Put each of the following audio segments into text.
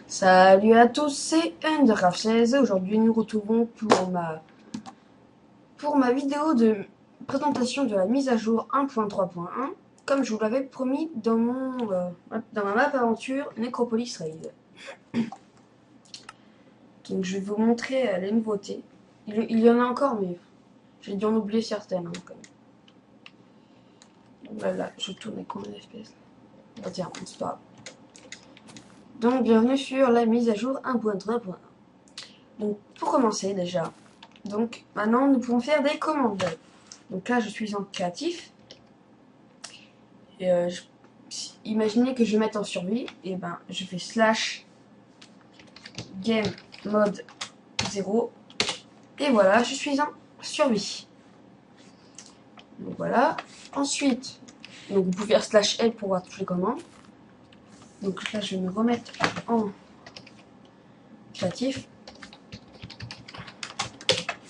Salut à tous, c'est Undercraft16 et aujourd'hui nous retrouvons pour ma vidéo de présentation de la mise à jour 1.3.1 comme je vous l'avais promis dans ma map aventure Necropolis Raid. Donc je vais vous montrer les nouveautés. Il y en a encore mais j'ai dû en oublier certaines. Quand même. Voilà, je tourne avec combien d'FPS. Ah, tiens, c'est pas grave. Donc bienvenue sur la mise à jour 1.3.1. Donc pour commencer déjà, donc maintenant nous pouvons faire des commandes. Donc là je suis en créatif. Et imaginez que je mette en survie, et ben je fais slash game mode 0 et voilà, je suis en survie. Donc voilà. Ensuite, donc vous pouvez faire slash L pour voir toutes les commandes. Donc là je vais me remettre en créatif.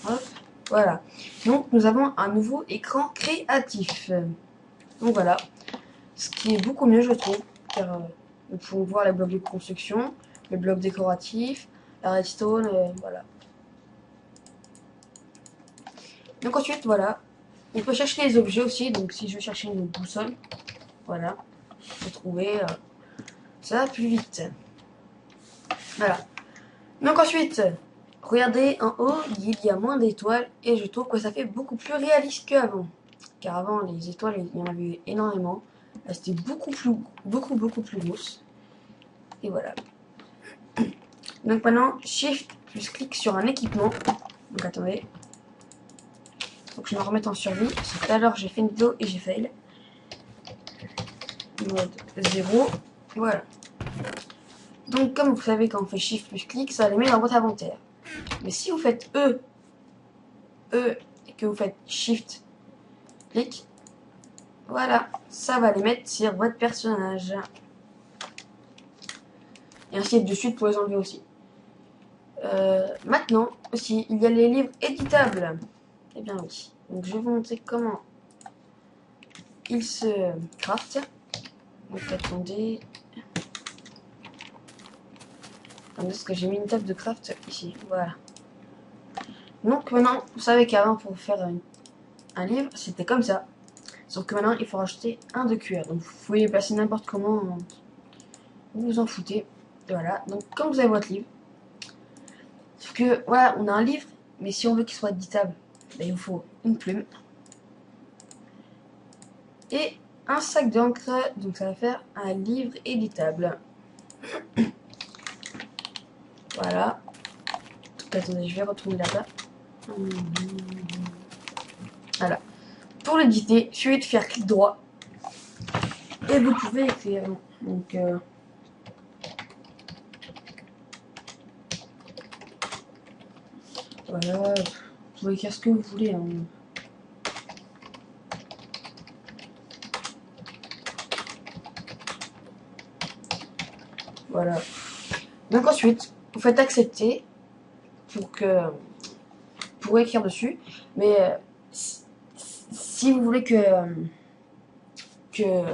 Hop, voilà. Donc nous avons un nouveau écran créatif. Donc voilà. Ce qui est beaucoup mieux je trouve, car nous pouvons voir les blocs de construction, les blocs décoratifs, la redstone, voilà. Donc ensuite, voilà, on peut chercher les objets aussi. Donc si je veux chercher une boussole, voilà, pour trouver, ça va plus vite. Voilà. Donc ensuite, regardez en haut, il y a moins d'étoiles et je trouve que ça fait beaucoup plus réaliste qu'avant. Car avant, les étoiles, il y en avait énormément. Elles étaient beaucoup plus grosses. Et voilà. Donc maintenant, Shift plus clic sur un équipement. Donc attendez. Donc je vais me remettre en survie. Parce que tout à l'heure, j'ai fait une vidéo et j'ai fail. Mode 0. Voilà. Donc comme vous savez, quand on fait Shift plus clic, ça les met dans votre inventaire. Mais si vous faites E, et que vous faites Shift clic, voilà, ça va les mettre sur votre personnage. Et ainsi de suite pour les enlever aussi. Maintenant, aussi, il y a les livres éditables. Eh bien oui. Donc je vais vous montrer comment ils se craftent. Donc attendez. Attendez, parce que j'ai mis une table de craft ici. Voilà. Donc maintenant, vous savez qu'avant, pour faire un livre, c'était comme ça. Sauf que maintenant, il faut rajouter un de cuir. Donc vous pouvez les placer n'importe comment. Vous vous en foutez. Et voilà. Donc quand vous avez votre livre, sauf que voilà, on a un livre, mais si on veut qu'il soit éditable, ben, il vous faut une plume et un sac d'encre. Donc ça va faire un livre éditable. Voilà. Donc attendez, je vais retourner là-bas. Voilà. Pour l'éditer, il suffit de faire clic droit et vous pouvez écrire. Donc voilà, vous pouvez écrire ce que vous voulez. Hein. Voilà. Donc ensuite, vous faites accepter pour écrire dessus. Mais si vous voulez qu'il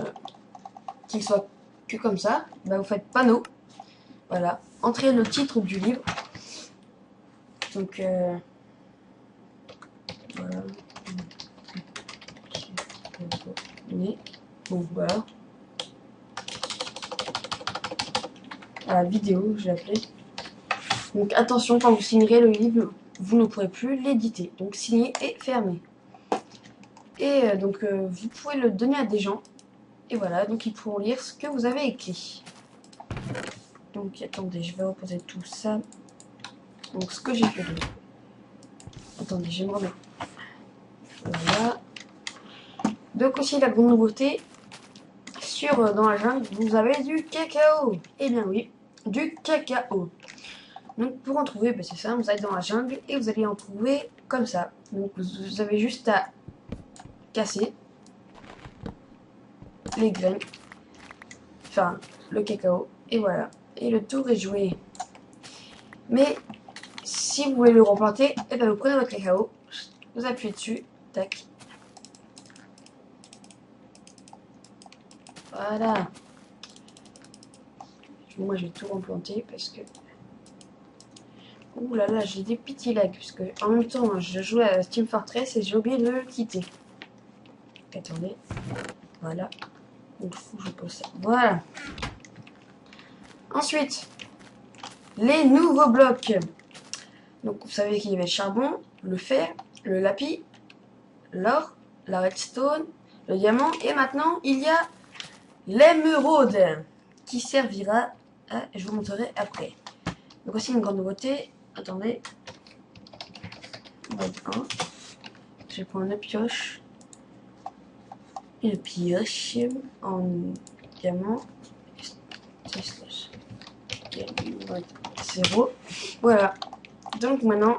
soit que comme ça, bah vous faites panneau. Voilà. Entrez le titre du livre. Donc voilà. Donc voilà. La vidéo, je l'ai appelée. Donc attention, quand vous signerez le livre, vous ne pourrez plus l'éditer. Donc signer et fermer. Et donc vous pouvez le donner à des gens. Et voilà, donc ils pourront lire ce que vous avez écrit. Donc attendez, je vais reposer tout ça. Donc ce que j'ai fait. Attendez, je vais me remettre. Voilà. Donc aussi la grande nouveauté, dans la jungle, vous avez du cacao. Eh bien oui, du cacao. Donc pour en trouver, ben c'est ça, vous allez dans la jungle et vous allez en trouver comme ça. Donc vous avez juste à casser les graines, enfin le cacao, et voilà. Et le tour est joué. Mais si vous voulez le replanter, et ben vous prenez votre cacao, vous appuyez dessus, tac. Voilà. Moi, je vais tout replanter parce que... Ouh là là, j'ai des petits lags. Parce que en même temps, je jouais à Team Fortress et j'ai oublié de le quitter. Attendez. Voilà. Donc, faut que je pose ça. Voilà. Ensuite, les nouveaux blocs. Donc, vous savez qu'il y avait le charbon, le fer, le lapis, l'or, la redstone, le diamant. Et maintenant, il y a l'émeraude qui servira à... Je vous montrerai après. Donc, aussi une grande nouveauté. Attendez. Mode 1. Je vais prendre une pioche. Une pioche en diamant. 0. Voilà. Donc maintenant,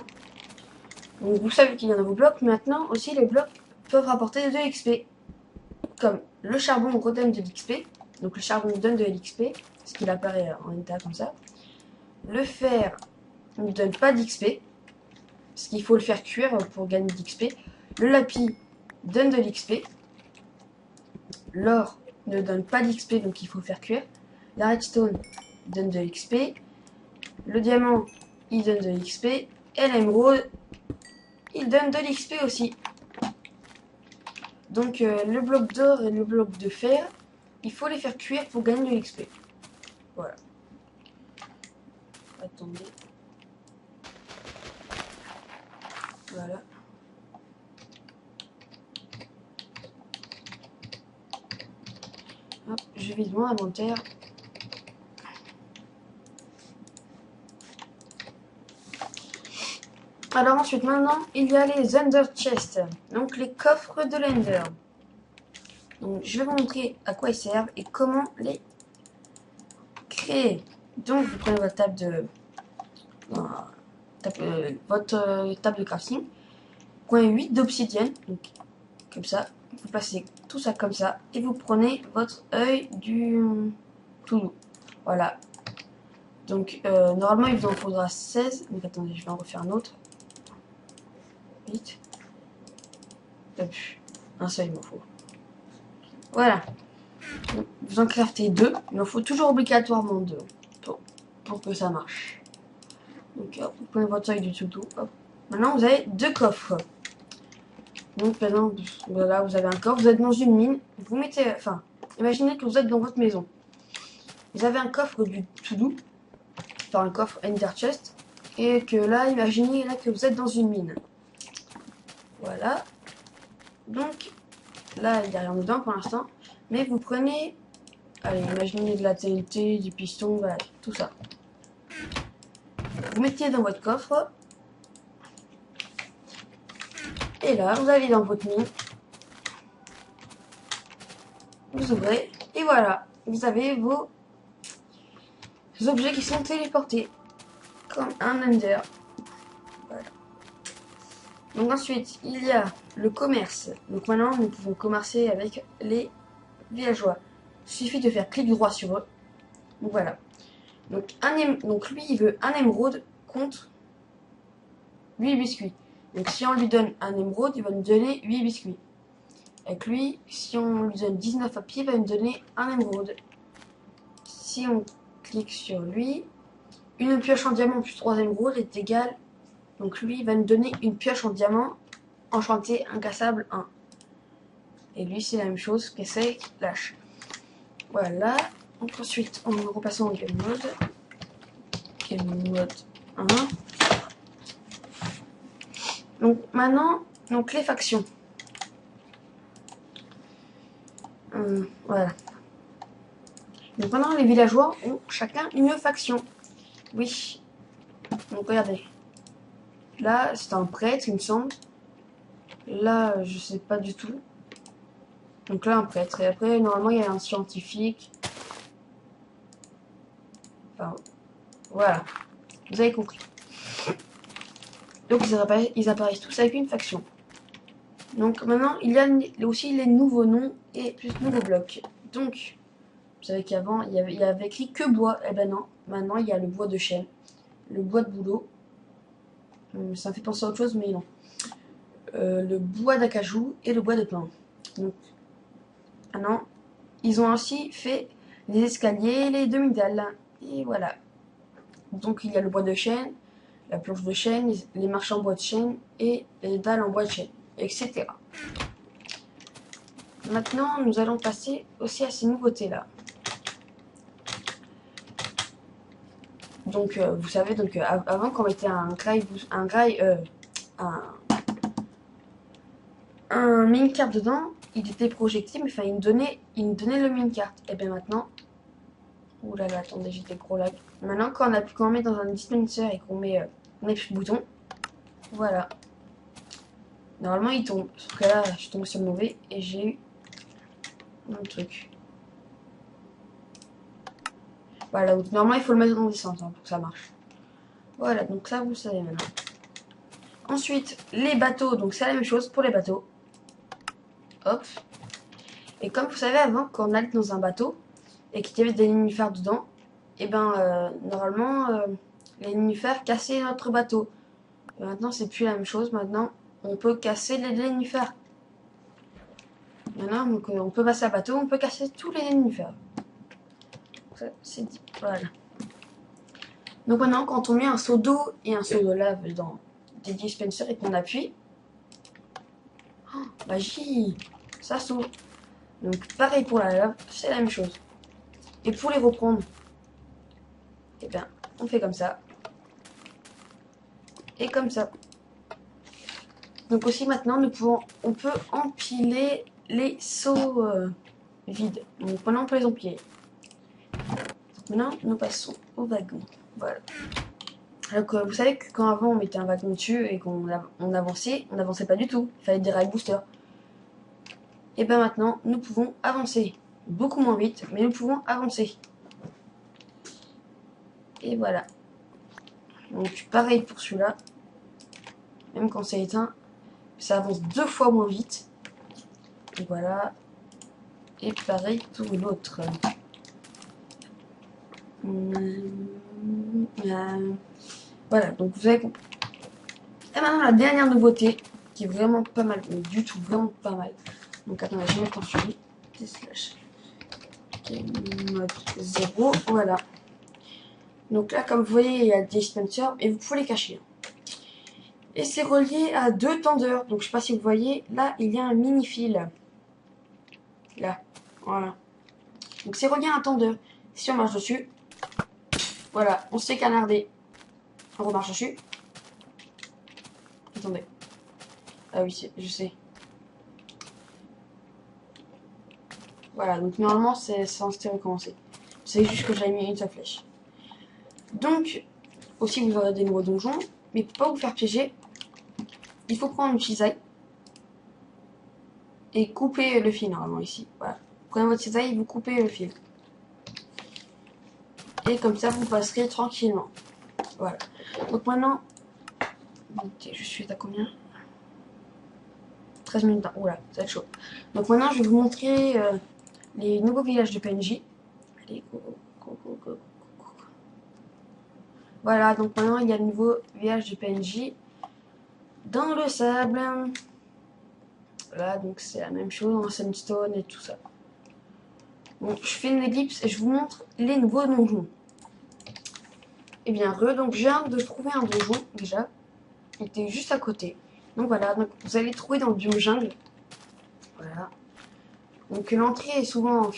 vous savez qu'il y en a vos blocs. Maintenant aussi, les blocs peuvent rapporter de l'XP. Comme le charbon redonne de l'XP. Donc le charbon donne de l'XP. Ce qu'il apparaît en état comme ça. Le fer ne donne pas d'XP. Parce qu'il faut le faire cuire pour gagner de l'XP. Le lapis donne de l'XP. L'or ne donne pas d'XP, donc il faut faire cuire. La redstone donne de l'XP. Le diamant, il donne de l'XP. Et l'émeraude, il donne de l'XP aussi. Donc le bloc d'or et le bloc de fer, il faut les faire cuire pour gagner de l'XP. Voilà. Attendez. Voilà. Hop, je vide mon inventaire. Alors ensuite, maintenant, il y a les Ender Chests, donc les coffres de l'Ender. Donc je vais vous montrer à quoi ils servent et comment les créer. Donc vous prenez votre table de... votre table de crafting. Vous prenez 8 d'obsidienne, donc comme ça. Vous placez tout ça comme ça et vous prenez votre œil du tout doux. Voilà. Donc normalement il vous en faudra 16. Donc attendez, je vais en refaire un autre. 8. Un seul il m'en faut. Voilà. Donc, vous en craftez 2. Il en faut toujours obligatoirement 2 pour que ça marche. Donc hop, vous prenez votre œil du tout doux. Hop. Maintenant vous avez 2 coffres. Donc maintenant, voilà, vous avez un coffre, vous êtes dans une mine, vous mettez, enfin, imaginez que vous êtes dans votre maison. Vous avez un coffre du tout doux, enfin un coffre Ender Chest, et que là, imaginez là que vous êtes dans une mine. Voilà. Donc, là, il n'y a rien dedans pour l'instant, mais vous prenez, allez, imaginez de la TNT, du piston, voilà, tout ça. Vous mettez dans votre coffre. Et là, vous allez dans votre mine. Vous ouvrez. Et voilà. Vous avez vos objets qui sont téléportés. Comme un Ender. Voilà. Donc ensuite, il y a le commerce. Donc maintenant, nous pouvons commercer avec les villageois. Il suffit de faire clic droit sur eux. Donc voilà. Donc lui, il veut un émeraude contre 8 biscuits. Donc si on lui donne un émeraude, il va nous donner 8 biscuits. Avec lui, si on lui donne 19 papiers, il va nous donner un émeraude. Si on clique sur lui, une pioche en diamant plus 3 émeraudes est égale. Donc lui, il va nous donner une pioche en diamant enchantée, incassable 1. Et lui, c'est la même chose qu'essaye lâche. Voilà. Donc ensuite, on repasse en game mode. Game mode 1. Donc maintenant, les factions. Voilà. Donc maintenant, les villageois ont chacun une faction. Oui. Donc regardez. Là, c'est un prêtre, il me semble. Là, je sais pas du tout. Donc là, un prêtre. Et après, normalement, il y a un scientifique. Enfin, voilà. Vous avez compris. Donc ils apparaissent tous avec une faction. Donc maintenant, il y a aussi les nouveaux noms et plus nouveaux blocs. Donc, vous savez qu'avant, il y avait écrit que bois. Eh ben non, maintenant il y a le bois de chêne, le bois de bouleau. Ça me fait penser à autre chose, mais non. Le bois d'acajou et le bois de pin. Donc, maintenant, ils ont aussi fait les escaliers et les demi-dalles. Et voilà. Donc il y a le bois de chêne, la planche de chêne, les marches en bois de chêne et les dalles en bois de chêne, etc. Maintenant, nous allons passer aussi à ces nouveautés-là. Donc, vous savez, donc avant qu'on mettait un mine-carte dedans, il était projecté, mais enfin, il nous donnait le mine-carte. Et bien maintenant, ouh là là, attendez, j'ai des gros lags. Maintenant, quand on met dans un dispenser et qu'on met un bouton, voilà. Normalement, il tombe. Sauf que là, je suis tombée sur le mauvais et j'ai eu un truc. Voilà, donc normalement, il faut le mettre dans descente pour que ça marche. Voilà, donc ça, vous le savez maintenant. Ensuite, les bateaux, donc c'est la même chose pour les bateaux. Hop. Et comme vous savez, avant, quand on allait dans un bateau et qu'il y avait des nénuphars dedans, et ben normalement, les nénuphars cassaient notre bateau. Et maintenant, c'est plus la même chose. Maintenant, on peut casser les nénuphars. Maintenant, donc, on peut passer à bateau, on peut casser tous les nénuphars. Ça, c'est dit. Voilà. Donc maintenant, quand on met un seau d'eau et un seau de lave dans des dispensers et qu'on appuie, oh, magie, ça s'ouvre. Donc pareil pour la lave, c'est la même chose. Et pour les reprendre, eh bien, on fait comme ça. Et comme ça. Donc aussi maintenant, on peut empiler les seaux vides. Donc maintenant, on peut les empiler. Maintenant, nous passons au wagon. Voilà. Donc vous savez que quand avant on mettait un wagon dessus et qu'on avançait, on n'avançait pas du tout. Il fallait des rails boosters. Et bien maintenant, nous pouvons avancer. Beaucoup moins vite, mais nous pouvons avancer. Et voilà. Donc pareil pour celui-là. Même quand c'est éteint, ça avance 2 fois moins vite. Et voilà. Et pareil pour l'autre. Voilà, donc vous avez compris. Et maintenant la dernière nouveauté, qui est vraiment pas mal, mais du tout, vraiment pas mal. Donc attendez, je vais mettre en suivi. Mode 0, voilà. Donc là, comme vous voyez, il y a des dispensers et vous pouvez les cacher. Et c'est relié à 2 tendeurs. Donc je sais pas si vous voyez, là il y a un mini fil. Là, voilà. Donc c'est relié à un tendeur. Si on marche dessus, voilà, on s'est canardé. On remarche dessus. Attendez. Ah oui, je sais. Voilà, donc normalement c'est censé recommencer. C'est juste que j'avais mis une seule flèche. Donc, aussi vous aurez des nouveaux donjons, mais pour pas vous faire piéger, il faut prendre une cisaille et couper le fil normalement ici. Voilà. Prenez votre cisaille et vous coupez le fil. Et comme ça vous passerez tranquillement. Voilà. Donc maintenant, je suis à combien? 13 minutes. Oula, ça va être chaud. Donc maintenant je vais vous montrer les nouveaux villages de PNJ. Allez, go, go, go, go, go. Voilà, donc maintenant il y a le nouveau village de PNJ dans le sable. Voilà, donc c'est la même chose en sandstone et tout ça. Bon, je fais une ellipse et je vous montre les nouveaux donjons. Et bien donc je viens de trouver un donjon déjà. Il était juste à côté. Donc voilà, donc vous allez trouver dans le biome jungle. Voilà. Donc l'entrée est souvent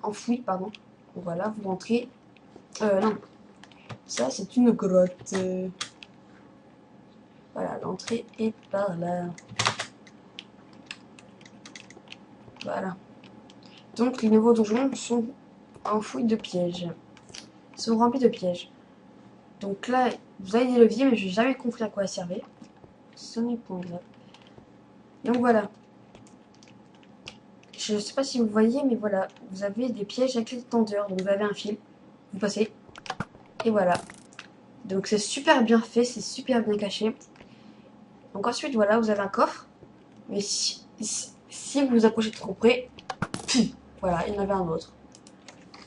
enfouie, pardon. Donc voilà, vous rentrez. Non. Ça c'est une grotte. Voilà, l'entrée est par là. Voilà. Donc les nouveaux donjons sont enfouis de pièges. Ils sont remplis de pièges. Donc là, vous avez des leviers, mais je n'ai jamais compris à quoi ils servaient. Ce n'est pas grave. Donc voilà. Je ne sais pas si vous voyez, mais voilà. Vous avez des pièges avec les tendeurs. Donc vous avez un fil. Vous passez. Et voilà. Donc c'est super bien fait, c'est super bien caché. Donc ensuite, voilà, vous avez un coffre. Mais si vous vous approchez trop près, voilà, il y en avait un autre.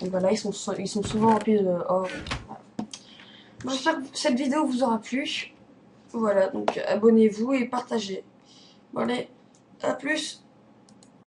Donc voilà, ils sont souvent remplis de or. Voilà. Bon, j'espère que cette vidéo vous aura plu. Voilà, donc abonnez-vous et partagez. Bon allez, à plus.